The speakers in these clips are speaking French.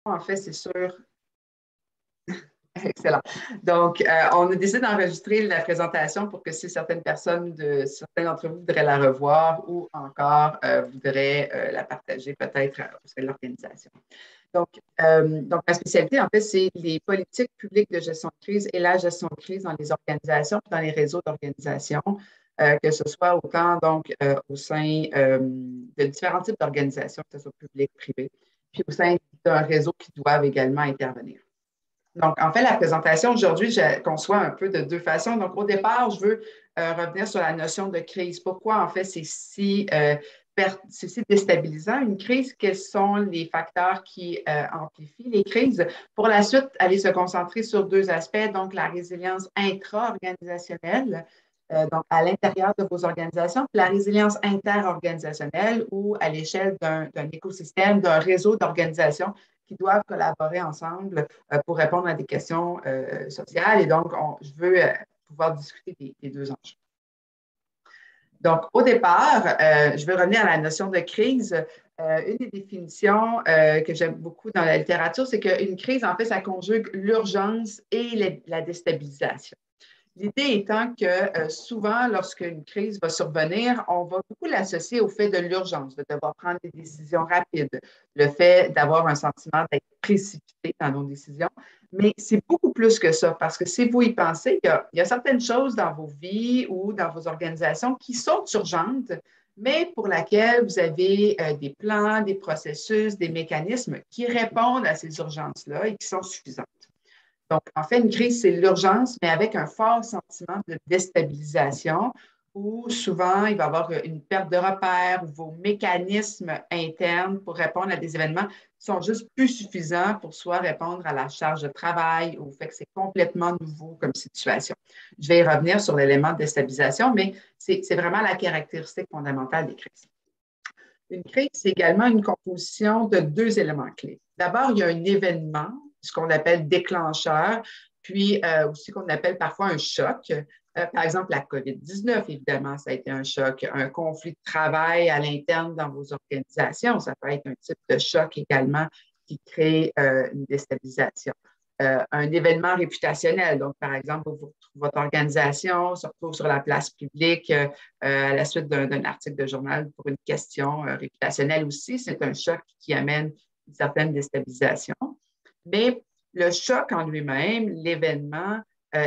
en fait, c'est sur. Excellent. Donc, on a décidé d'enregistrer la présentation pour que si certaines certains d'entre vous voudraient la revoir ou encore voudraient la partager peut-être au sein de l'organisation. Donc, ma spécialité, en fait, c'est les politiques publiques de gestion de crise et la gestion de crise dans les organisations et dans les réseaux d'organisations, que ce soit autant donc au sein de différents types d'organisations, que ce soit publiques, privées, puis au sein d'un réseau qui doivent également intervenir. Donc, en fait, la présentation aujourd'hui, je conçois un peu de deux façons. Donc, au départ, je veux revenir sur la notion de crise. Pourquoi, en fait, c'est si déstabilisant une crise? Quels sont les facteurs qui amplifient les crises? Pour la suite, aller se concentrer sur deux aspects, donc la résilience intra-organisationnelle, donc à l'intérieur de vos organisations, puis la résilience interorganisationnelle ou à l'échelle d'un écosystème, d'un réseau d'organisations qui doivent collaborer ensemble pour répondre à des questions sociales. Et donc, je veux pouvoir discuter des deux enjeux. Donc, au départ, je veux revenir à la notion de crise. Une des définitions que j'aime beaucoup dans la littérature, c'est qu'une crise, en fait, ça conjugue l'urgence et la déstabilisation. L'idée étant que souvent, lorsqu'une crise va survenir, on va beaucoup l'associer au fait de l'urgence, de devoir prendre des décisions rapides, le fait d'avoir un sentiment d'être précipité dans nos décisions. Mais c'est beaucoup plus que ça, parce que si vous y pensez, il y a certaines choses dans vos vies ou dans vos organisations qui sont urgentes, mais pour lesquelles vous avez des plans, des processus, des mécanismes qui répondent à ces urgences-là et qui sont suffisants. Donc, en fait, une crise, c'est l'urgence, mais avec un fort sentiment de déstabilisation où souvent, il va y avoir une perte de repères ou vos mécanismes internes pour répondre à des événements qui sont juste plus suffisants pour soit répondre à la charge de travail ou au fait que c'est complètement nouveau comme situation. Je vais y revenir sur l'élément de déstabilisation, mais c'est vraiment la caractéristique fondamentale des crises. Une crise, c'est également une composition de deux éléments clés. D'abord, il y a un événement, ce qu'on appelle déclencheur, puis aussi qu'on appelle parfois un choc. Par exemple, la COVID-19, évidemment, ça a été un choc. Un conflit de travail à l'interne dans vos organisations, ça peut être un type de choc également qui crée une déstabilisation. Un événement réputationnel. Donc, par exemple, votre organisation se retrouve sur la place publique à la suite d'un article de journal pour une question réputationnelle aussi. C'est un choc qui amène une certaine déstabilisation. Mais le choc en lui-même, l'événement,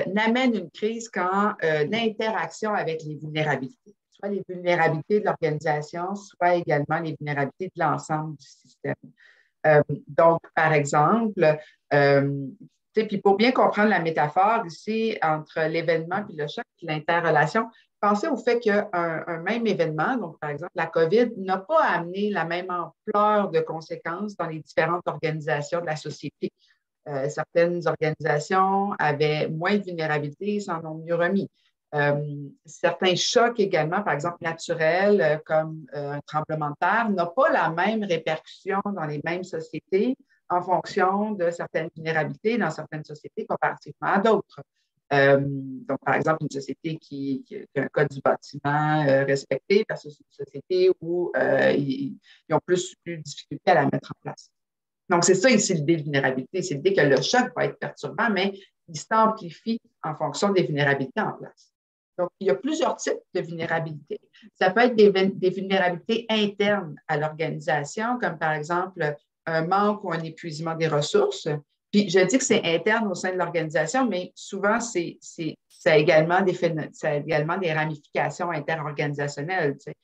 n'amène une crise qu'en interaction avec les vulnérabilités, soit les vulnérabilités de l'organisation, soit également les vulnérabilités de l'ensemble du système. Donc, par exemple, puis pour bien comprendre la métaphore ici entre l'événement puis le choc puis l'interrelation, pensez au fait qu'un même événement, donc par exemple la COVID, n'a pas amené la même ampleur de conséquences dans les différentes organisations de la société. Certaines organisations avaient moins de vulnérabilité, s'en ont mieux remis. Certains chocs également, par exemple naturels, comme un tremblement de terre, n'ont pas la même répercussion dans les mêmes sociétés en fonction de certaines vulnérabilités dans certaines sociétés comparativement à d'autres. Donc, par exemple, une société qui a un code du bâtiment respecté versus une société où ils ont plus de difficultés à la mettre en place. Donc, c'est ça ici l'idée de vulnérabilité. C'est l'idée que le choc va être perturbant, mais il s'amplifie en fonction des vulnérabilités en place. Donc, il y a plusieurs types de vulnérabilités. Ça peut être des vulnérabilités internes à l'organisation, comme par exemple un manque ou un épuisement des ressources. Puis, je dis que c'est interne au sein de l'organisation, mais souvent, ça a également des ramifications interorganisationnelles. Tu sais.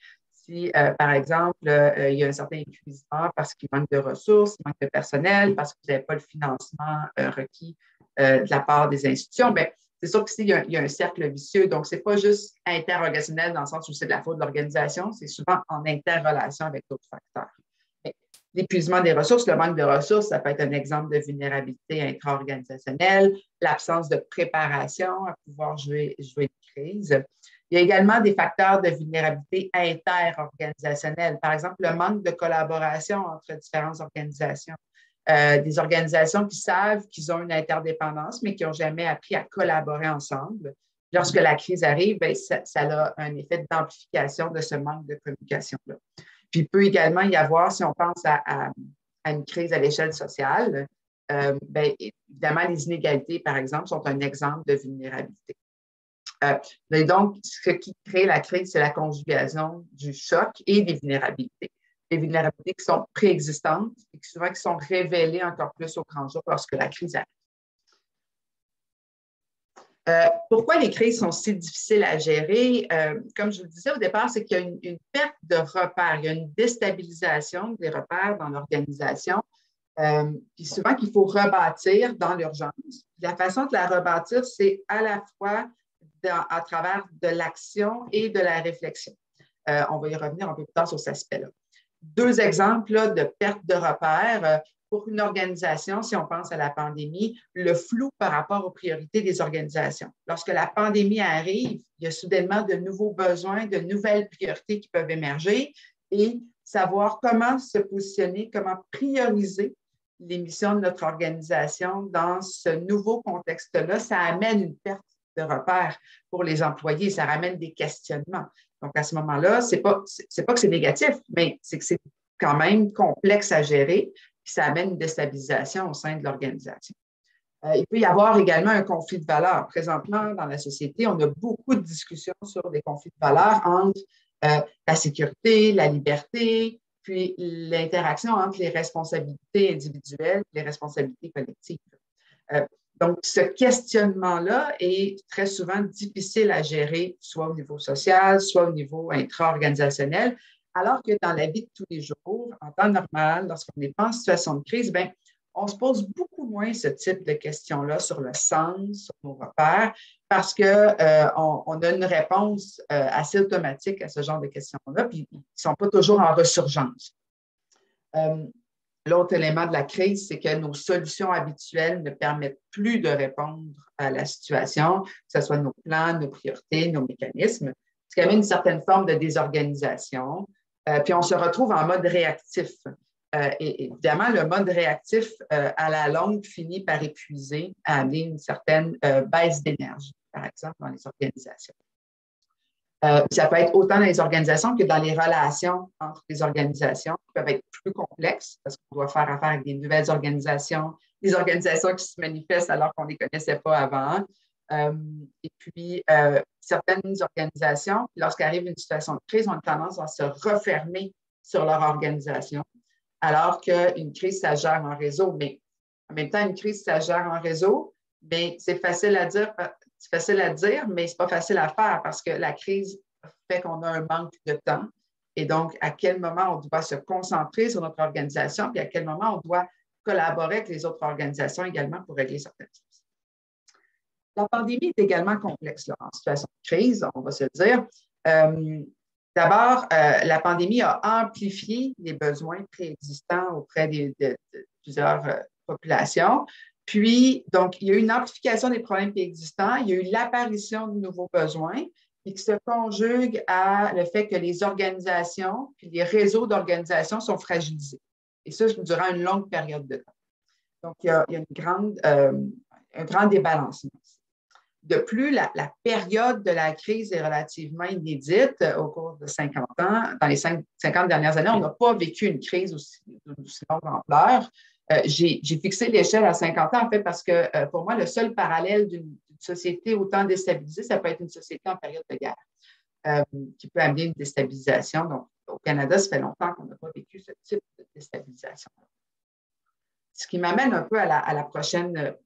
Si, par exemple, il y a un certain épuisement parce qu'il manque de ressources, il manque de personnel, parce que vous n'avez pas le financement requis de la part des institutions, bien, c'est sûr qu'ici, il y a un cercle vicieux. Donc, ce n'est pas juste interorganisationnel dans le sens où c'est de la faute de l'organisation, c'est souvent en interrelation avec d'autres facteurs. L'épuisement des ressources, le manque de ressources, ça peut être un exemple de vulnérabilité intra-organisationnelle, l'absence de préparation à pouvoir jouer une crise. Il y a également des facteurs de vulnérabilité interorganisationnelle, par exemple le manque de collaboration entre différentes organisations. Des organisations qui savent qu'ils ont une interdépendance, mais qui n'ont jamais appris à collaborer ensemble. Lorsque la crise arrive, bien, ça a un effet d'amplification de ce manque de communication-là. Puis il peut également y avoir, si on pense à à une crise à l'échelle sociale, bien, évidemment, les inégalités, par exemple, sont un exemple de vulnérabilité. Et donc, ce qui crée la crise, c'est la conjugaison du choc et des vulnérabilités. Des vulnérabilités qui sont préexistantes et qui souvent qui sont révélées encore plus au grand jour lorsque la crise arrive. Pourquoi les crises sont si difficiles à gérer? Comme je vous le disais au départ, c'est qu'il y a une perte de repères, il y a une déstabilisation des repères dans l'organisation, puis souvent qu'il faut rebâtir dans l'urgence. La façon de la rebâtir, c'est à la fois à travers de l'action et de la réflexion. On va y revenir un peu plus tard sur cet aspect-là. Deux exemples là, de perte de repères. Pour une organisation, si on pense à la pandémie, le flou par rapport aux priorités des organisations. Lorsque la pandémie arrive, il y a soudainement de nouveaux besoins, de nouvelles priorités qui peuvent émerger et savoir comment se positionner, comment prioriser les missions de notre organisation dans ce nouveau contexte-là, ça amène une perte de repères pour les employés, ça ramène des questionnements. Donc, à ce moment-là, c'est pas que c'est négatif, mais c'est que c'est quand même complexe à gérer, puis ça amène une déstabilisation au sein de l'organisation. Il peut y avoir également un conflit de valeurs. Présentement, dans la société, on a beaucoup de discussions sur des conflits de valeurs entre la sécurité, la liberté, puis l'interaction entre les responsabilités individuelles et les responsabilités collectives. Donc, ce questionnement-là est très souvent difficile à gérer, soit au niveau social, soit au niveau intra-organisationnel, alors que dans la vie de tous les jours, en temps normal, lorsqu'on n'est pas en situation de crise, bien, on se pose beaucoup moins ce type de questions-là sur le sens, sur nos repères, parce qu'on a une réponse assez automatique à ce genre de questions-là, puis ils ne sont pas toujours en resurgence. L'autre élément de la crise, c'est que nos solutions habituelles ne permettent plus de répondre à la situation, que ce soit nos plans, nos priorités, nos mécanismes, ce qui amène une certaine forme de désorganisation. Puis on se retrouve en mode réactif. Et évidemment, le mode réactif, à la longue, finit par épuiser, à amener une certaine baisse d'énergie, par exemple, dans les organisations. Ça peut être autant dans les organisations que dans les relations entre les organisations qui peuvent être plus complexes parce qu'on doit faire affaire avec des nouvelles organisations, des organisations qui se manifestent alors qu'on ne les connaissait pas avant. Et puis, certaines organisations, lorsqu'arrive une situation de crise, ont tendance à se refermer sur leur organisation, alors qu'une crise, ça gère en réseau. Mais en même temps, une crise, ça gère en réseau, mais c'est facile à dire, mais ce n'est pas facile à faire parce que la crise fait qu'on a un manque de temps. Et donc, à quel moment on doit se concentrer sur notre organisation, puis à quel moment on doit collaborer avec les autres organisations également pour régler certaines choses. La pandémie est également complexe là, en situation de crise, on va se le dire. D'abord, la pandémie a amplifié les besoins préexistants auprès de plusieurs populations. Puis, donc, il y a eu une amplification des problèmes préexistants, il y a eu l'apparition de nouveaux besoins et qui se conjugue à le fait que les organisations puis les réseaux d'organisations sont fragilisés. Et ça, durant une longue période de temps. Donc, il y a un grand débalancement. De plus, la période de la crise est relativement inédite au cours de 50 ans. Dans les 50 dernières années, on n'a pas vécu une crise aussi longue ampleur. J'ai fixé l'échelle à 50 ans, en fait, parce que pour moi, le seul parallèle d'une société autant déstabilisée, ça peut être une société en période de guerre qui peut amener une déstabilisation. Donc, au Canada, ça fait longtemps qu'on n'a pas vécu ce type de déstabilisation. Ce qui m'amène un peu à la prochaine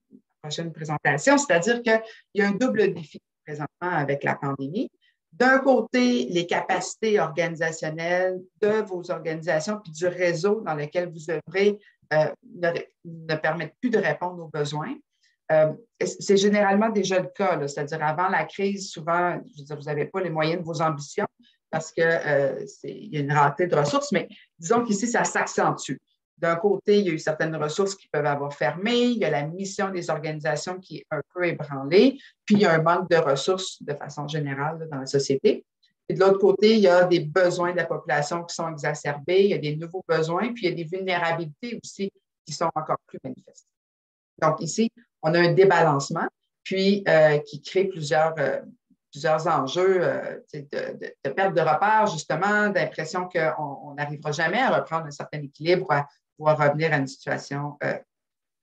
présentation, c'est-à-dire qu'il y a un double défi présentement avec la pandémie. D'un côté, les capacités organisationnelles de vos organisations puis du réseau dans lequel vous œuvrez ne permettent plus de répondre aux besoins. C'est généralement déjà le cas, c'est-à-dire avant la crise, souvent, je veux dire, vous n'avez pas les moyens de vos ambitions parce qu'il y a une rareté de ressources, mais disons qu'ici, ça s'accentue. D'un côté, il y a eu certaines ressources qui peuvent avoir fermé, il y a la mission des organisations qui est un peu ébranlée, puis il y a un manque de ressources de façon générale là, dans la société. Et de l'autre côté, il y a des besoins de la population qui sont exacerbés, il y a des nouveaux besoins, puis il y a des vulnérabilités aussi qui sont encore plus manifestes. Donc ici, on a un débalancement, puis qui crée plusieurs enjeux de perte de repères, justement, d'impression qu'on n'arrivera jamais à reprendre un certain équilibre, pouvoir revenir à une situation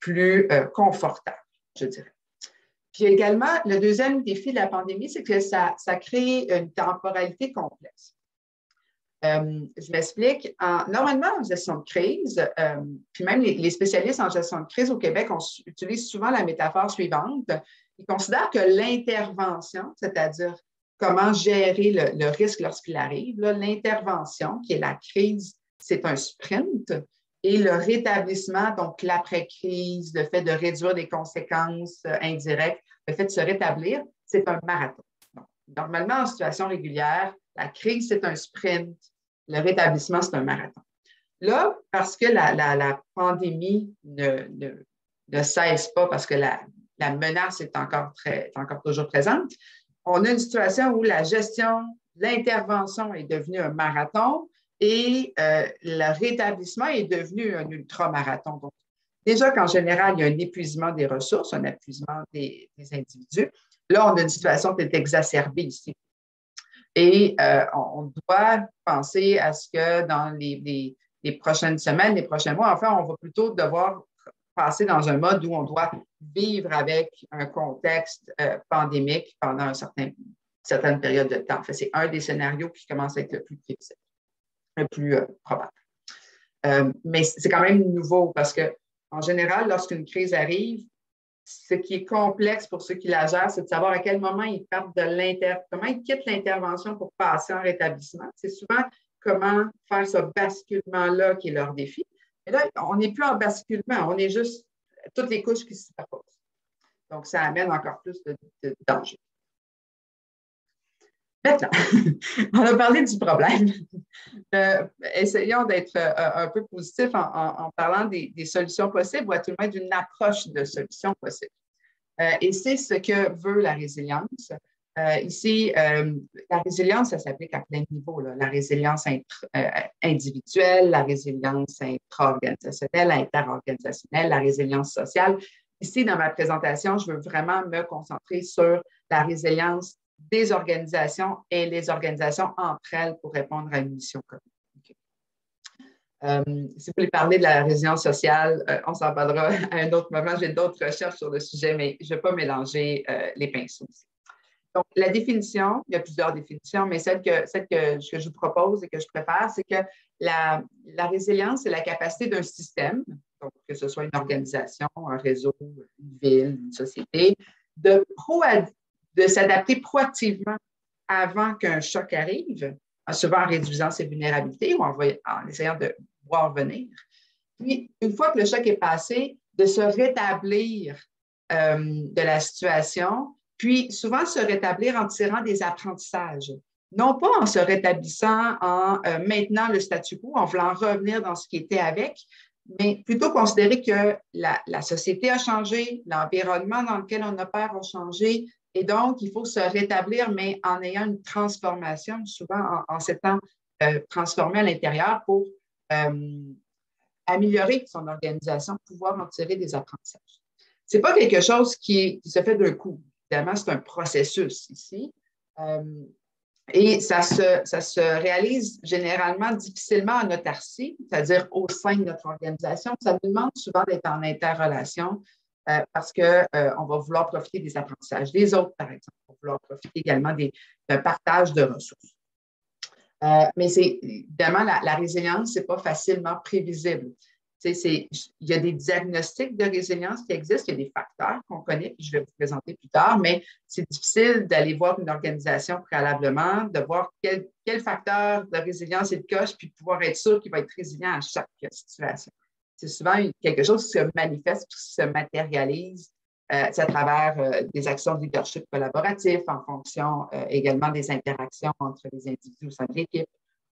plus confortable, je dirais. Puis également, le deuxième défi de la pandémie, c'est que ça crée une temporalité complexe. Je m'explique. Normalement, en gestion de crise, puis même les spécialistes en gestion de crise au Québec utilisent souvent la métaphore suivante. Ils considèrent que l'intervention, c'est-à-dire comment gérer le risque lorsqu'il arrive, l'intervention, qui est la crise, c'est un sprint, et le rétablissement, donc l'après-crise, le fait de réduire les conséquences indirectes, le fait de se rétablir, c'est un marathon. Donc, normalement, en situation régulière, la crise, c'est un sprint. Le rétablissement, c'est un marathon. Là, parce que la pandémie ne cesse pas, parce que la menace est encore toujours présente, on a une situation où la gestion, l'intervention est devenue un marathon et le rétablissement est devenu un ultramarathon. Donc, déjà qu'en général, il y a un épuisement des ressources, un épuisement des individus. Là, on a une situation qui est exacerbée ici. Et on doit penser à ce que dans les prochaines semaines, les prochains mois, enfin, on va plutôt devoir passer dans un mode où on doit vivre avec un contexte pandémique pendant une certaine période de temps. En fait, c'est un des scénarios qui commence à être le plus prévisible, le plus probable. Mais c'est quand même nouveau parce qu'en général, lorsqu'une crise arrive, ce qui est complexe pour ceux qui la gèrent, c'est de savoir à quel moment ils partent comment ils quittent l'intervention pour passer en rétablissement. C'est souvent comment faire ce basculement-là qui est leur défi. Mais là, on n'est plus en basculement, on est juste toutes les couches qui se superposent. Donc, ça amène encore plus de danger. Maintenant, on a parlé du problème. Essayons d'être un peu positifs en parlant des solutions possibles, ou à tout le moins d'une approche de solutions possibles. Et c'est ce que veut la résilience. Ici, la résilience, ça s'applique à plein de niveaux. Là. La résilience individuelle, la résilience intra-organisationnelle, interorganisationnelle, la résilience sociale. Ici, dans ma présentation, je veux vraiment me concentrer sur la résilience des organisations et les organisations entre elles pour répondre à une mission commune. Si vous voulez parler de la résilience sociale, on s'en parlera à un autre moment. J'ai d'autres recherches sur le sujet, mais je ne vais pas mélanger les pinceaux. Donc, la définition, il y a plusieurs définitions, mais celle que je vous propose et que je préfère, c'est que la résilience, c'est la capacité d'un système, donc que ce soit une organisation, un réseau, une ville, une société, de s'adapter proactivement avant qu'un choc arrive, souvent en réduisant ses vulnérabilités ou en essayant de voir venir. Puis, une fois que le choc est passé, de se rétablir de la situation, puis souvent se rétablir en tirant des apprentissages. Non pas en se rétablissant, en maintenant le statu quo, en voulant revenir dans ce qui était avec, mais plutôt considérer que la société a changé, l'environnement dans lequel on opère a changé, et donc il faut se rétablir, mais en ayant une transformation, souvent en s'étant transformé à l'intérieur pour améliorer son organisation, pouvoir en tirer des apprentissages. Ce n'est pas quelque chose qui se fait d'un coup. Évidemment, c'est un processus ici. Et ça se réalise généralement difficilement en autarcie, c'est-à-dire au sein de notre organisation. Ça nous demande souvent d'être en interrelation parce qu'on va vouloir profiter des apprentissages des autres, par exemple. On va vouloir profiter également d'un partage de ressources. Mais évidemment, la résilience, ce n'est pas facilement prévisible. Il y a des diagnostics de résilience qui existent, il y a des facteurs qu'on connaît, puis je vais vous présenter plus tard, mais c'est difficile d'aller voir une organisation préalablement, de voir quel facteur de résilience il coche, puis pouvoir être sûr qu'il va être résilient à chaque situation. C'est souvent quelque chose qui se manifeste, qui se matérialise à travers des actions de leadership collaboratif en fonction également des interactions entre les individus au sein de l'équipe,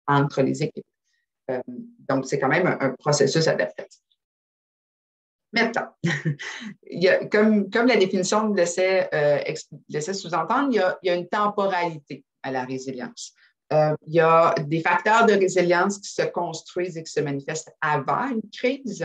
entre les équipes. Donc, c'est quand même un processus adaptatif. Maintenant, comme la définition me laissait sous-entendre, il y a une temporalité à la résilience. Il y a des facteurs de résilience qui se construisent et qui se manifestent avant une crise,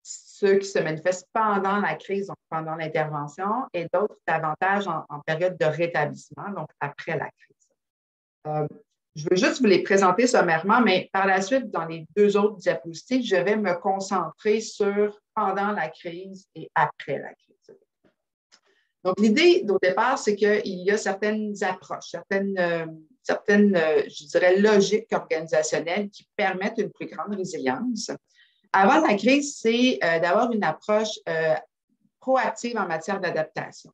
ceux qui se manifestent pendant la crise, donc pendant l'intervention, et d'autres davantage en période de rétablissement, donc après la crise. Je veux juste vous les présenter sommairement, mais par la suite, dans les 2 autres diapositives, je vais me concentrer sur pendant la crise et après la crise. Donc, l'idée au départ, c'est qu'il y a certaines approches, je dirais, logiques organisationnelles qui permettent une plus grande résilience. Avant la crise, c'est d'avoir une approche proactive en matière d'adaptation.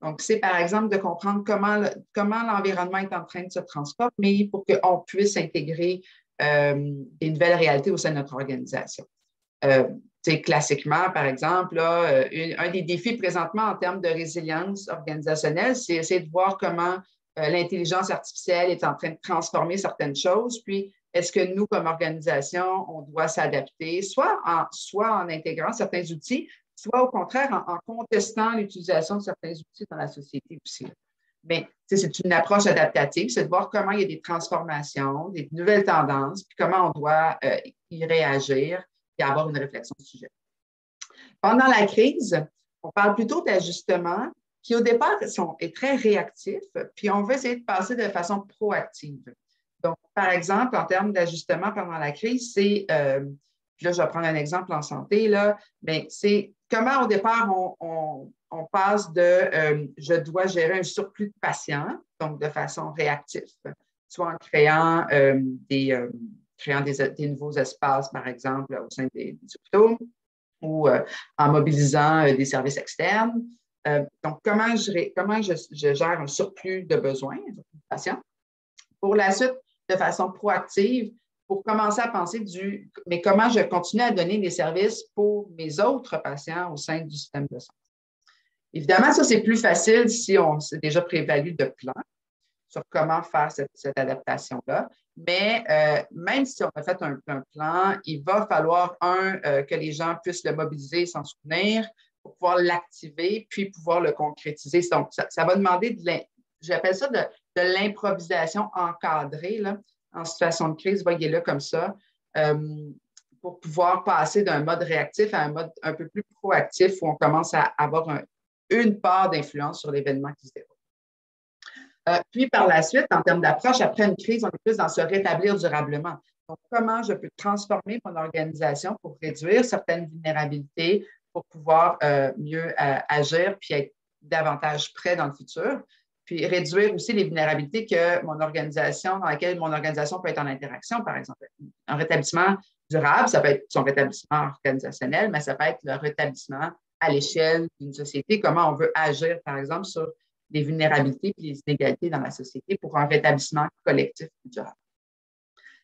Donc, c'est par exemple de comprendre comment l'environnement est en train de se transformer pour qu'on puisse intégrer des nouvelles réalités au sein de notre organisation. Classiquement, par exemple, là, un des défis présentement en termes de résilience organisationnelle, c'est essayer de voir comment l'intelligence artificielle est en train de transformer certaines choses, puis est-ce que nous, comme organisation, on doit s'adapter, soit en intégrant certains outils, soit au contraire en contestant l'utilisation de certains outils dans la société aussi. Mais c'est une approche adaptative, c'est de voir comment il y a des transformations, des nouvelles tendances, puis comment on doit y réagir et avoir une réflexion au sujet. Pendant la crise, on parle plutôt d'ajustement qui, au départ, est très réactif, puis on veut essayer de passer de façon proactive. Donc, par exemple, en termes d'ajustement pendant la crise, puis là, je vais prendre un exemple en santé, là, mais c'est comment, au départ, on passe de je dois gérer un surplus de patients, donc de façon réactive, soit en créant des nouveaux espaces, par exemple, au sein des hôpitaux ou en mobilisant des services externes. Donc, comment je gère un surplus de besoins, un surplus de patients. Pour la suite, de façon proactive, pour commencer à penser mais comment je continue à donner des services pour mes autres patients au sein du système de santé. Évidemment, ça, c'est plus facile si on s'est déjà prévalu de plans sur comment faire cette adaptation-là. Mais même si on a fait un plan, il va falloir, que les gens puissent le mobiliser, s'en souvenir, pour pouvoir l'activer, puis pouvoir le concrétiser. Donc, ça va demander j'appelle ça de l'improvisation encadrée, là, en situation de crise, voyez-le comme ça, pour pouvoir passer d'un mode réactif à un mode un peu plus proactif où on commence à avoir une part d'influence sur l'événement qui se déroule. Puis par la suite, en termes d'approche, après une crise, on est plus dans se rétablir durablement. Donc, comment je peux transformer mon organisation pour réduire certaines vulnérabilités, pour pouvoir mieux agir puis être davantage prêt dans le futur, puis réduire aussi les vulnérabilités dans lesquelles mon organisation peut être en interaction, par exemple. Un rétablissement durable, ça peut être son rétablissement organisationnel, mais ça peut être le rétablissement à l'échelle d'une société, comment on veut agir, par exemple, sur les vulnérabilités et les inégalités dans la société pour un rétablissement collectif plus durable.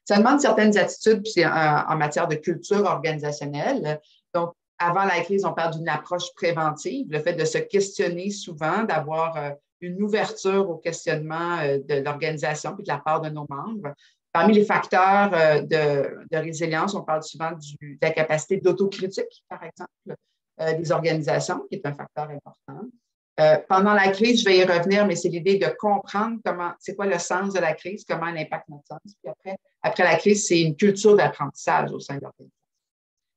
Ça demande certaines attitudes en matière de culture organisationnelle. Donc, avant la crise, on parle d'une approche préventive, le fait de se questionner souvent, d'avoir une ouverture au questionnement de l'organisation puis de la part de nos membres. Parmi les facteurs de résilience, on parle souvent de la capacité d'autocritique, par exemple, des organisations, qui est un facteur important. Pendant la crise, je vais y revenir, mais c'est l'idée de comprendre c'est quoi le sens de la crise, comment elle impacte notre sens. Puis après la crise, c'est une culture d'apprentissage au sein de l'organisation.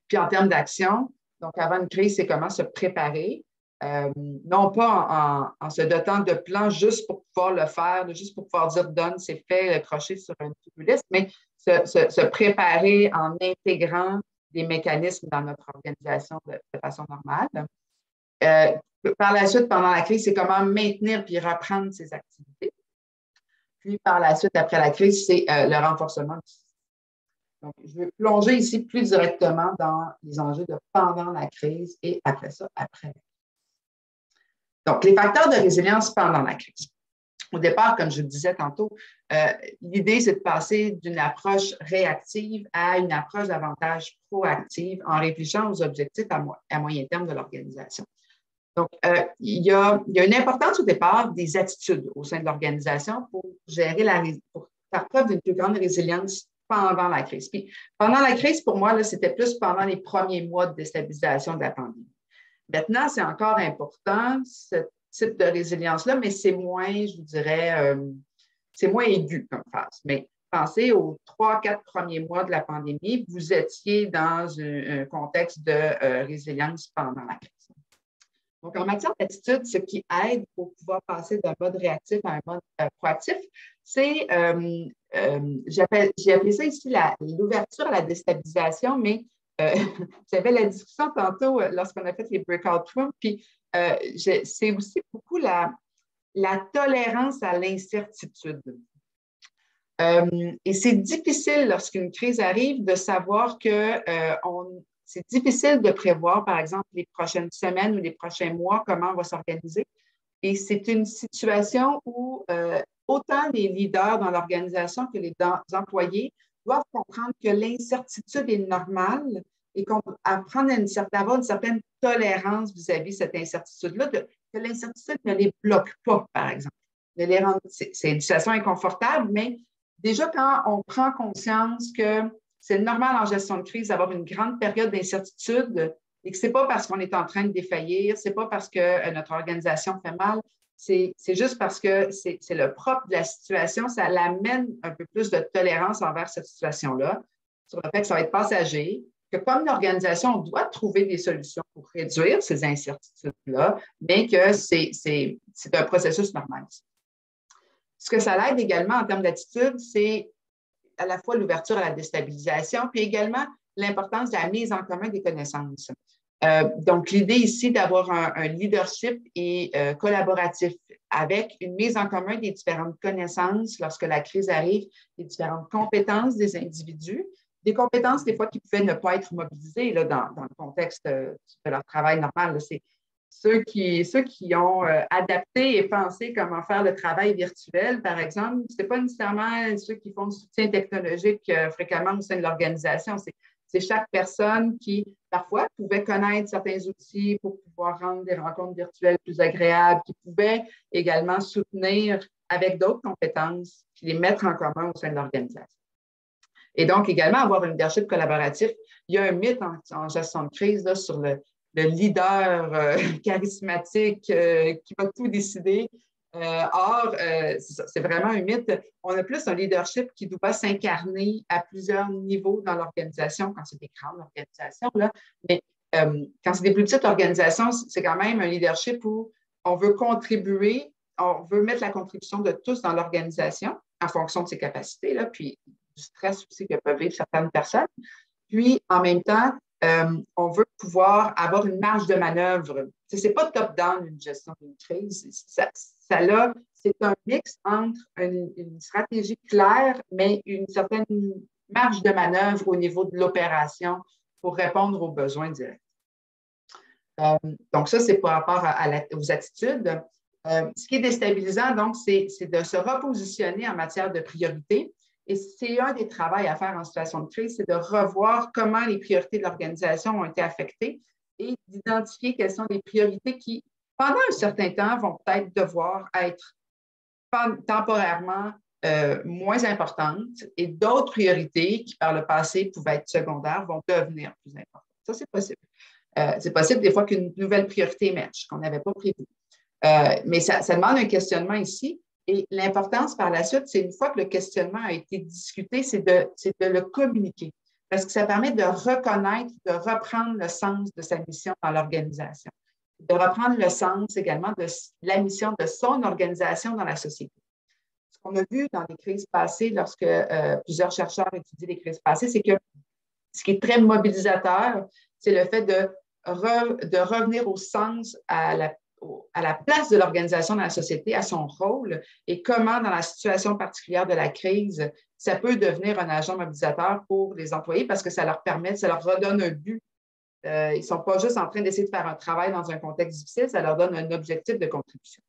Puis en termes d'action, donc avant une crise, c'est comment se préparer, non pas en se dotant de plans juste pour pouvoir le faire, juste pour pouvoir dire donne, c'est fait, crocher sur une to-do list, mais se préparer en intégrant des mécanismes dans notre organisation de façon normale. Par la suite, pendant la crise, c'est comment maintenir puis reprendre ces activités. Puis par la suite, après la crise, c'est le renforcement du système. Donc, je vais plonger ici plus directement dans les enjeux de pendant la crise et après ça, après la crise. Donc, les facteurs de résilience pendant la crise. Au départ, comme je le disais tantôt, l'idée, c'est de passer d'une approche réactive à une approche davantage proactive en réfléchissant aux objectifs à moyen terme de l'organisation. Donc, il y a une importance au départ des attitudes au sein de l'organisation pour faire preuve d'une plus grande résilience pendant la crise. Puis, pendant la crise, pour moi, c'était plus pendant les premiers mois de déstabilisation de la pandémie. Maintenant, c'est encore important, ce type de résilience-là, mais c'est moins, je vous dirais, c'est moins aigu comme phase. Mais pensez aux 3-4 premiers mois de la pandémie, vous étiez dans un contexte de résilience pendant la crise. Donc, en matière d'attitude, ce qui aide pour pouvoir passer d'un mode réactif à un mode proactif, c'est j'ai appelé ça ici l'ouverture à la déstabilisation, mais j'avais la discussion tantôt lorsqu'on a fait les breakout rooms, puis c'est aussi beaucoup la tolérance à l'incertitude. Et c'est difficile lorsqu'une crise arrive de savoir que c'est difficile de prévoir, par exemple, les prochaines semaines ou les prochains mois, comment on va s'organiser. Et c'est une situation où autant les leaders dans l'organisation que les employés doivent comprendre que l'incertitude est normale et qu'on va avoir une certaine tolérance vis-à-vis de cette incertitude-là, que l'incertitude ne les bloque pas, par exemple. C'est une situation inconfortable, mais déjà quand on prend conscience que c'est normal en gestion de crise d'avoir une grande période d'incertitude et que ce n'est pas parce qu'on est en train de défaillir, ce n'est pas parce que notre organisation fait mal, c'est juste parce que c'est le propre de la situation, ça l'amène un peu plus de tolérance envers cette situation-là, sur le fait que ça va être passager, que comme l'organisation, on doit trouver des solutions pour réduire ces incertitudes-là, mais que c'est un processus normal. Ce que ça l'aide également en termes d'attitude, c'est à la fois l'ouverture à la déstabilisation, puis également l'importance de la mise en commun des connaissances. Donc, l'idée ici d'avoir un leadership collaboratif avec une mise en commun des différentes connaissances lorsque la crise arrive, des différentes compétences des individus, des compétences des fois qui pouvaient ne pas être mobilisées là, dans le contexte de leur travail normal. C'est ceux qui ont adapté et pensé comment faire le travail virtuel, par exemple, ce n'est pas nécessairement ceux qui font du soutien technologique fréquemment au sein de l'organisation. C'est chaque personne qui, parfois, pouvait connaître certains outils pour pouvoir rendre des rencontres virtuelles plus agréables, qui pouvait également soutenir avec d'autres compétences, puis les mettre en commun au sein de l'organisation. Et donc, également, avoir un leadership collaboratif. Il y a un mythe en gestion de crise là, sur le leader charismatique qui va tout décider. Or, c'est vraiment un mythe. On a plus un leadership qui doit s'incarner à plusieurs niveaux dans l'organisation, quand c'est des grandes organisations. Là. Mais quand c'est des plus petites organisations, c'est quand même un leadership où on veut contribuer, on veut mettre la contribution de tous dans l'organisation en fonction de ses capacités, là, puis du stress aussi que peuvent vivre certaines personnes. Puis, en même temps, on veut pouvoir avoir une marge de manœuvre. Ce n'est pas top-down une gestion d'une crise. C'est un mix entre une stratégie claire, mais une certaine marge de manœuvre au niveau de l'opération pour répondre aux besoins directs. Donc, ça, c'est par rapport aux attitudes. Ce qui est déstabilisant, donc, c'est de se repositionner en matière de priorité. Et c'est un des travaux à faire en situation de crise, c'est de revoir comment les priorités de l'organisation ont été affectées et d'identifier quelles sont les priorités qui, pendant un certain temps, vont peut-être devoir être temporairement moins importantes et d'autres priorités qui, par le passé, pouvaient être secondaires, vont devenir plus importantes. Ça, c'est possible. C'est possible des fois qu'une nouvelle priorité émerge, qu'on n'avait pas prévu. Mais ça demande un questionnement ici. Et l'importance par la suite, c'est une fois que le questionnement a été discuté, c'est de le communiquer. Parce que ça permet de reconnaître, de reprendre le sens de sa mission dans l'organisation. De reprendre le sens également de la mission de son organisation dans la société. Ce qu'on a vu dans les crises passées, lorsque plusieurs chercheurs étudient les crises passées, c'est que ce qui est très mobilisateur, c'est le fait de revenir au sens à la place de l'organisation dans la société, à son rôle et comment, dans la situation particulière de la crise, ça peut devenir un agent mobilisateur pour les employés parce que ça leur redonne un but. Ils ne sont pas juste en train d'essayer de faire un travail dans un contexte difficile, ça leur donne un objectif de contribution.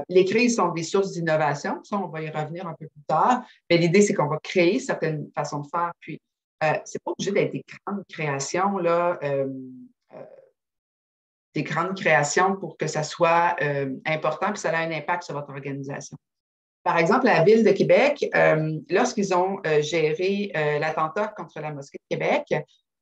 Les crises sont des sources d'innovation, ça, on va y revenir un peu plus tard, mais l'idée, c'est qu'on va créer certaines façons de faire, puis ce n'est pas obligé d'être des grandes créations, là, des grandes créations pour que ça soit important puis ça a un impact sur votre organisation. Par exemple, la Ville de Québec, lorsqu'ils ont géré l'attentat contre la Mosquée de Québec,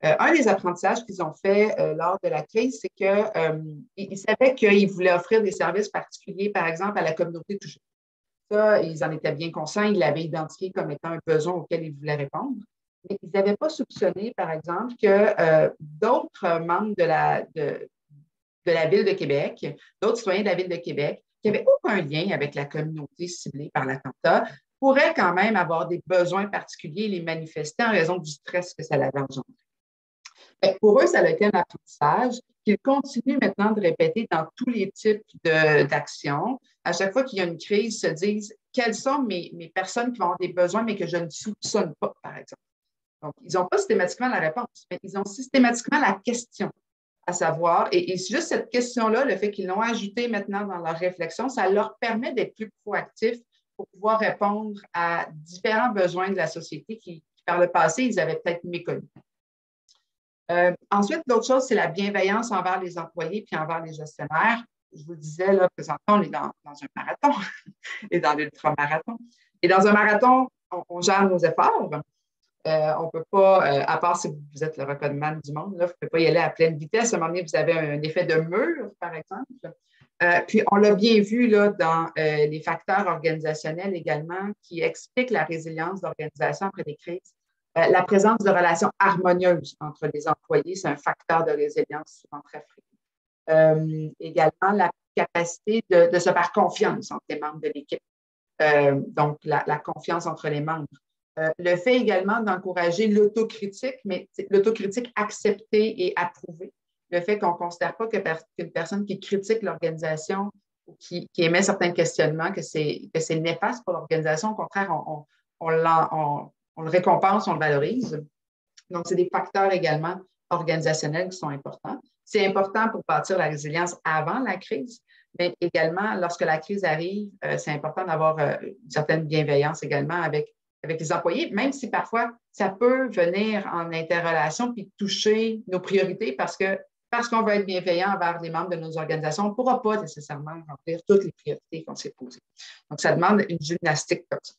un des apprentissages qu'ils ont fait lors de la crise, c'est qu'ils savaient qu'ils voulaient offrir des services particuliers, par exemple, à la communauté touchée. Ça, ils en étaient bien conscients, ils l'avaient identifié comme étant un besoin auquel ils voulaient répondre. Mais ils n'avaient pas soupçonné, par exemple, que d'autres membres de la Ville de Québec, d'autres citoyens de la Ville de Québec, qui n'avaient aucun lien avec la communauté ciblée par l'attentat, pourraient quand même avoir des besoins particuliers et les manifester en raison du stress que ça avait engendré. Pour eux, ça a été un apprentissage qu'ils continuent maintenant de répéter dans tous les types d'actions. À chaque fois qu'il y a une crise, ils se disent quelles sont mes personnes qui vont avoir des besoins, mais que je ne soupçonne pas, par exemple. Donc, ils n'ont pas systématiquement la réponse, mais ils ont systématiquement la question à savoir. Et juste cette question-là, le fait qu'ils l'ont ajoutée maintenant dans leur réflexion, ça leur permet d'être plus proactifs pour pouvoir répondre à différents besoins de la société qui par le passé, ils avaient peut-être méconnus. Ensuite, l'autre chose, c'est la bienveillance envers les employés puis envers les gestionnaires. Je vous le disais, là, présentement, on est dans un marathon et dans l'ultramarathon. Et dans un marathon, on gère nos efforts. On ne peut pas, à part si vous êtes le recordman du monde, là, vous ne pouvez pas y aller à pleine vitesse. À un moment donné, vous avez un effet de mur, par exemple. Puis, on l'a bien vu là, dans les facteurs organisationnels également qui expliquent la résilience d'organisation après des crises. La présence de relations harmonieuses entre les employés, c'est un facteur de résilience souvent très fréquent. Également, la capacité de se faire confiance entre les membres de l'équipe. Donc, la confiance entre les membres. Le fait également d'encourager l'autocritique, mais l'autocritique acceptée et approuvée. Le fait qu'on ne considère pas qu'une personne qui critique l'organisation ou qui émet certains questionnements, que c'est néfaste pour l'organisation. Au contraire, on le récompense, on le valorise. Donc, c'est des facteurs également organisationnels qui sont importants. C'est important pour bâtir la résilience avant la crise, mais également, lorsque la crise arrive, c'est important d'avoir une certaine bienveillance également avec les employés, même si parfois, ça peut venir en interrelation puis toucher nos priorités parce qu'on veut être bienveillant envers les membres de nos organisations, on ne pourra pas nécessairement remplir toutes les priorités qu'on s'est posées. Donc, ça demande une gymnastique comme ça.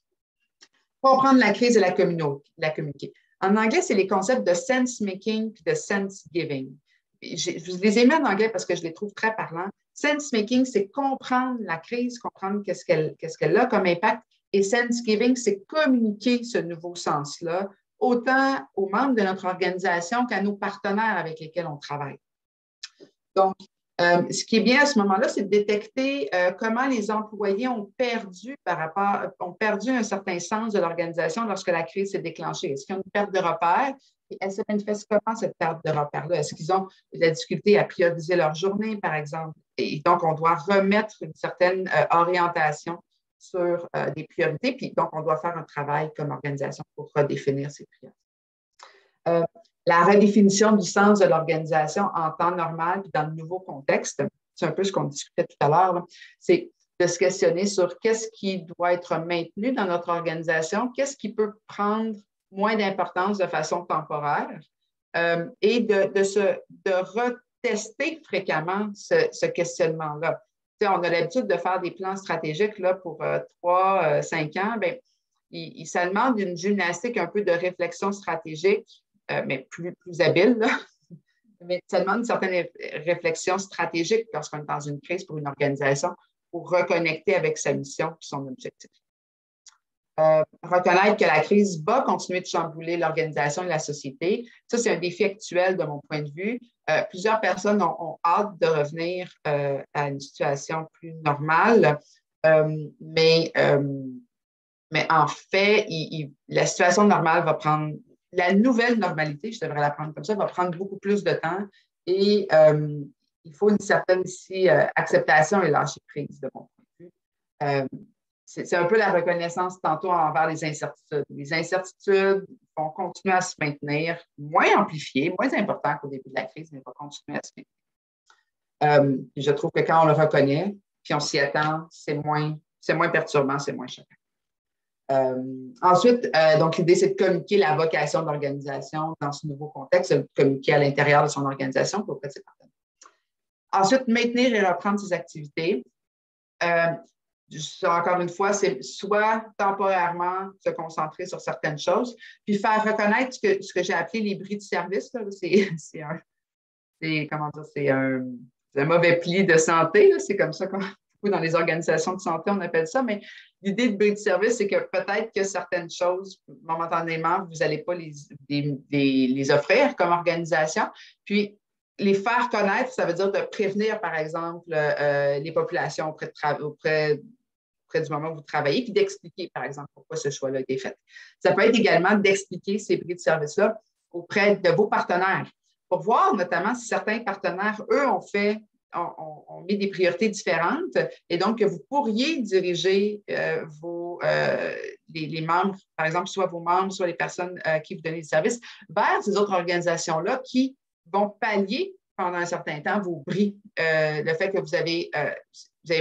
Comprendre la crise et la communiquer. En anglais, c'est les concepts de sense-making et de sense-giving. Je les ai mis en anglais parce que je les trouve très parlants. Sense-making, c'est comprendre la crise, comprendre qu'est-ce qu'elle a comme impact. Et sense-giving, c'est communiquer ce nouveau sens-là, autant aux membres de notre organisation qu'à nos partenaires avec lesquels on travaille. Donc, ce qui est bien à ce moment-là, c'est de détecter comment les employés ont perdu un certain sens de l'organisation lorsque la crise s'est déclenchée. Est-ce qu'ils ont une perte de repère? Et elle se manifeste comment, cette perte de repère-là? Est-ce qu'ils ont de la difficulté à prioriser leur journée, par exemple? Et donc, on doit remettre une certaine orientation sur des priorités. Puis, donc, on doit faire un travail comme organisation pour redéfinir ces priorités. La redéfinition du sens de l'organisation en temps normal puis dans le nouveau contexte, c'est un peu ce qu'on discutait tout à l'heure, c'est de se questionner sur qu'est-ce qui doit être maintenu dans notre organisation, qu'est-ce qui peut prendre moins d'importance de façon temporaire et de retester fréquemment ce questionnement-là. Tu sais, on a l'habitude de faire des plans stratégiques là, pour 3, 5 ans. Bien, ça demande une gymnastique un peu de réflexion stratégique mais plus habile, là. Mais ça demande une certaine réflexion stratégique lorsqu'on est dans une crise pour une organisation pour reconnecter avec sa mission et son objectif. Reconnaître que la crise va continuer de chambouler l'organisation et la société. Ça, c'est un défi actuel de mon point de vue. Plusieurs personnes ont hâte de revenir à une situation plus normale, mais en fait, la situation normale va prendre la nouvelle normalité, je devrais la prendre comme ça, va prendre beaucoup plus de temps et il faut une certaine acceptation et lâcher prise de mon point de vue. C'est un peu la reconnaissance tantôt envers les incertitudes. Les incertitudes vont continuer à se maintenir, moins amplifiées, moins importantes qu'au début de la crise, mais vont continuer à se maintenir. Je trouve que quand on le reconnaît, puis on s'y attend, c'est moins perturbant, c'est moins choquant. Ensuite, donc l'idée, c'est de communiquer la vocation de l'organisation dans ce nouveau contexte, de communiquer à l'intérieur de son organisation auprès de ses partenaires. Ensuite, maintenir et reprendre ses activités. Encore une fois, c'est soit temporairement se concentrer sur certaines choses, puis faire reconnaître ce que j'ai appelé les bris de service. C'est un mauvais pli de santé. C'est comme ça dans les organisations de santé, on appelle ça, mais l'idée de bris de service, c'est que peut-être que certaines choses, momentanément, vous n'allez pas les offrir comme organisation. Puis, les faire connaître, ça veut dire de prévenir, par exemple, les populations auprès auprès du moment où vous travaillez, puis d'expliquer, par exemple, pourquoi ce choix-là a été fait. Ça peut être également d'expliquer ces prix de service-là auprès de vos partenaires pour voir notamment si certains partenaires, eux, ont mis des priorités différentes et donc que vous pourriez diriger les membres, par exemple, soit vos membres, soit les personnes qui vous donnent des services, vers ces autres organisations-là qui vont pallier pendant un certain temps vos bris, le fait que vous avez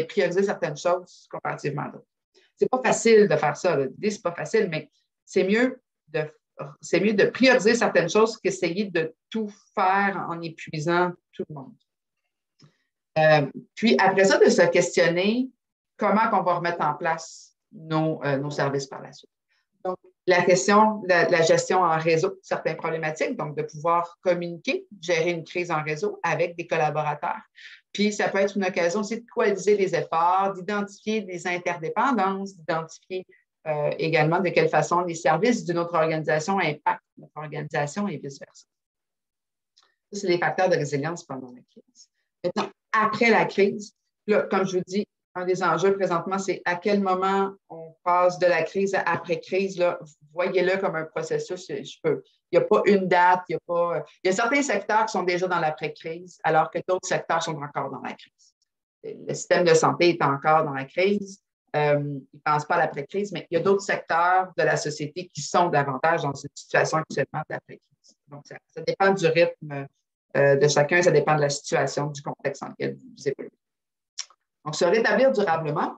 priorisé certaines choses comparativement à d'autres. C'est pas facile de faire ça. L'idée, c'est pas facile, mais c'est mieux de prioriser certaines choses qu'essayer de tout faire en épuisant tout le monde. Puis après ça, de se questionner comment on va remettre en place nos services par la suite. Donc, la gestion en réseau, certaines problématiques, donc de pouvoir communiquer, gérer une crise en réseau avec des collaborateurs. Puis, ça peut être une occasion aussi de coaliser les efforts, d'identifier des interdépendances, d'identifier également de quelle façon les services d'une autre organisation impactent notre organisation et vice-versa. Ça, c'est les facteurs de résilience pendant la crise. Maintenant, après la crise, là, comme je vous dis, un des enjeux présentement, c'est à quel moment on passe de la crise à après-crise. Voyez-le comme un processus. Il n'y a pas une date, il y a certains secteurs qui sont déjà dans l'après-crise, alors que d'autres secteurs sont encore dans la crise. Le système de santé est encore dans la crise. Ils ne pensent pas à l'après-crise, mais il y a d'autres secteurs de la société qui sont davantage dans une situation actuellement d'après-crise. Donc, ça dépend du rythme de chacun, ça dépend de la situation, du contexte dans lequel vous évoluez. Donc, se rétablir durablement.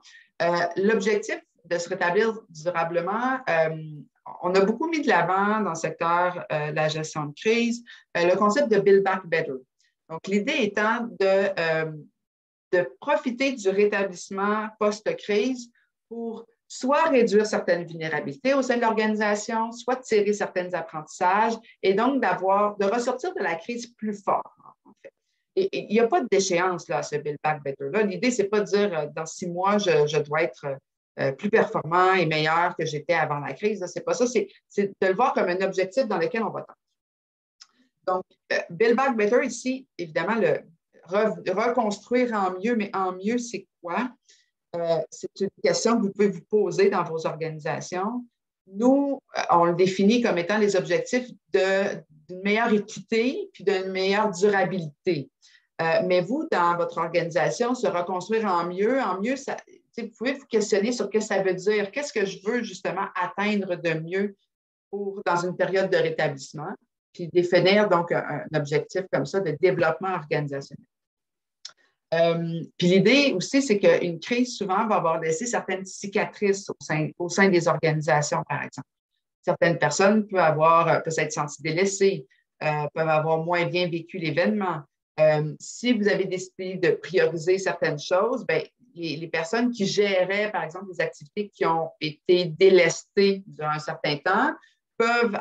L'objectif de se rétablir durablement, on a beaucoup mis de l'avant dans le secteur de la gestion de crise le concept de Build Back Better. Donc, l'idée étant de profiter du rétablissement post-crise pour soit réduire certaines vulnérabilités au sein de l'organisation, soit tirer certains apprentissages et donc de ressortir de la crise plus fort, en fait. Et il n'y a pas d'échéance là, à ce Build Back Better. L'idée, ce n'est pas de dire dans 6 mois, je dois être plus performant et meilleur que j'étais avant la crise. Ce n'est pas ça, c'est de le voir comme un objectif dans lequel on va tendre. Donc, Build Back Better ici, évidemment, reconstruire en mieux, mais en mieux, c'est quoi? C'est une question que vous pouvez vous poser dans vos organisations. Nous, on le définit comme étant les objectifs d'une meilleure équité puis d'une meilleure durabilité. Mais vous, dans votre organisation, se reconstruire en mieux, vous pouvez vous questionner sur ce que ça veut dire. Qu'est-ce que je veux justement atteindre de mieux dans une période de rétablissement? Puis définir donc un objectif comme ça de développement organisationnel. Puis l'idée aussi, c'est qu'une crise, souvent, va avoir laissé certaines cicatrices au sein des organisations, par exemple. Certaines personnes peuvent s'être senties délaissées, peuvent avoir moins bien vécu l'événement. Si vous avez décidé de prioriser certaines choses, bien, les personnes qui géraient, par exemple, des activités qui ont été délestées durant un certain temps peuvent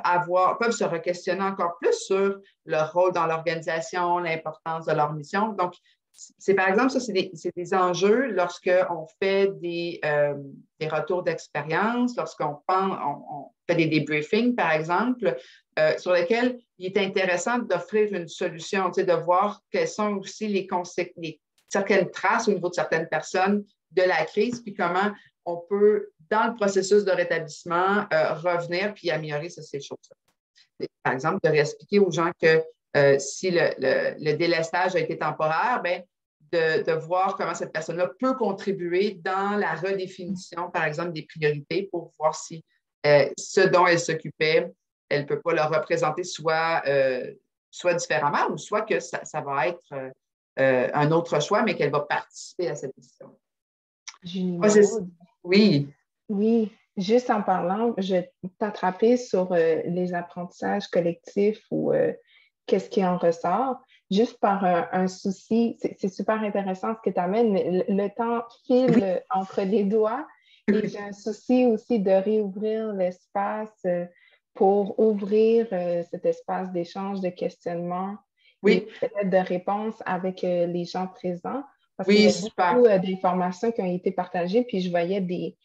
se re-questionner encore plus sur leur rôle dans l'organisation, l'importance de leur mission. Donc, c'est par exemple, ça, c'est des enjeux lorsqu'on fait des retours d'expérience, lorsqu'on fait des débriefings, par exemple, sur lesquels il est intéressant d'offrir une solution, de voir quelles sont aussi certaines traces au niveau de certaines personnes de la crise, puis comment on peut, dans le processus de rétablissement, revenir puis améliorer ces choses-là. Par exemple, de réexpliquer aux gens que si le délestage a été temporaire, bien, de voir comment cette personne-là peut contribuer dans la redéfinition, par exemple, des priorités pour voir si ce dont elle s'occupait, elle ne peut pas le représenter soit différemment ou soit que ça va être un autre choix, mais qu'elle va participer à cette décision. Oui. Oui, juste en parlant, je t'attraper sur les apprentissages collectifs ou qu'est-ce qui en ressort. Juste par un souci, c'est super intéressant ce que tu amènes, mais le temps file entre les doigts et j'ai un souci aussi de réouvrir l'espace pour ouvrir cet espace d'échange, de questionnement et peut-être de réponse avec les gens présents. Parce qu'il y a beaucoup d'informations qui ont été partagées, puis je voyais des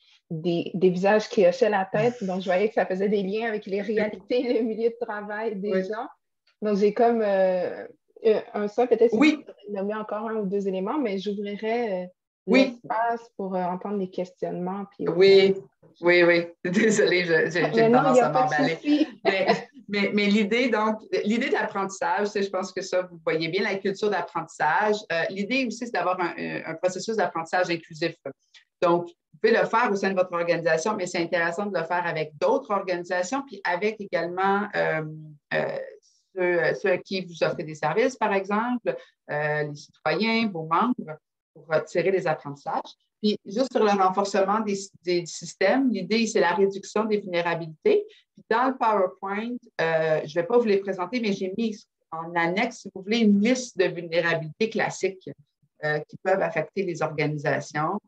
visages qui hochaient la tête, donc je voyais que ça faisait des liens avec les réalités, le milieu de travail des gens. Donc, j'ai comme peut-être nommer encore 1 ou 2 éléments, mais j'ouvrirais Oui, l'espace pour entendre les questionnements. Puis oui, oui, oui. Désolée, j'ai mais une non, il tendance n'y a à pas de m'emballer. souci. Mais l'idée, donc, l'idée d'apprentissage, je pense que ça, vous voyez bien la culture d'apprentissage. L'idée aussi, c'est d'avoir un processus d'apprentissage inclusif. Donc, vous pouvez le faire au sein de votre organisation, mais c'est intéressant de le faire avec d'autres organisations, puis avec également ceux à qui vous offrez des services, par exemple, les citoyens, vos membres, pour tirer les apprentissages. Puis, juste sur le renforcement des systèmes, l'idée, c'est la réduction des vulnérabilités. Puis, dans le PowerPoint, je ne vais pas vous les présenter, mais j'ai mis en annexe, si vous voulez, une liste de vulnérabilités classiques qui peuvent affecter les organisations,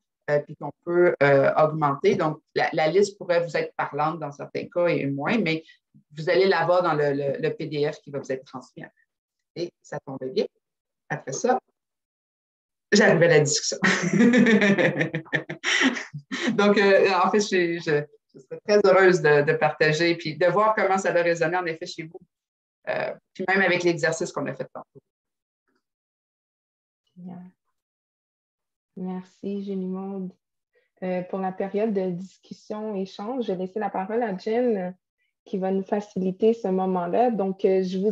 puis qu'on peut augmenter. Donc, la liste pourrait vous être parlante dans certains cas et moins, mais vous allez l'avoir dans le PDF qui va vous être transmis après. Et ça tombait bien. Après ça, j'arrive à la discussion. Donc, en fait, je serais très heureuse de partager puis de voir comment ça va résonner en effet chez vous. Puis même avec l'exercice qu'on a fait tantôt. Bien. Merci, Julie Maud. Pour la période de discussion-échange, je vais laisser la parole à Jen qui va nous faciliter ce moment-là. Donc, je vous ai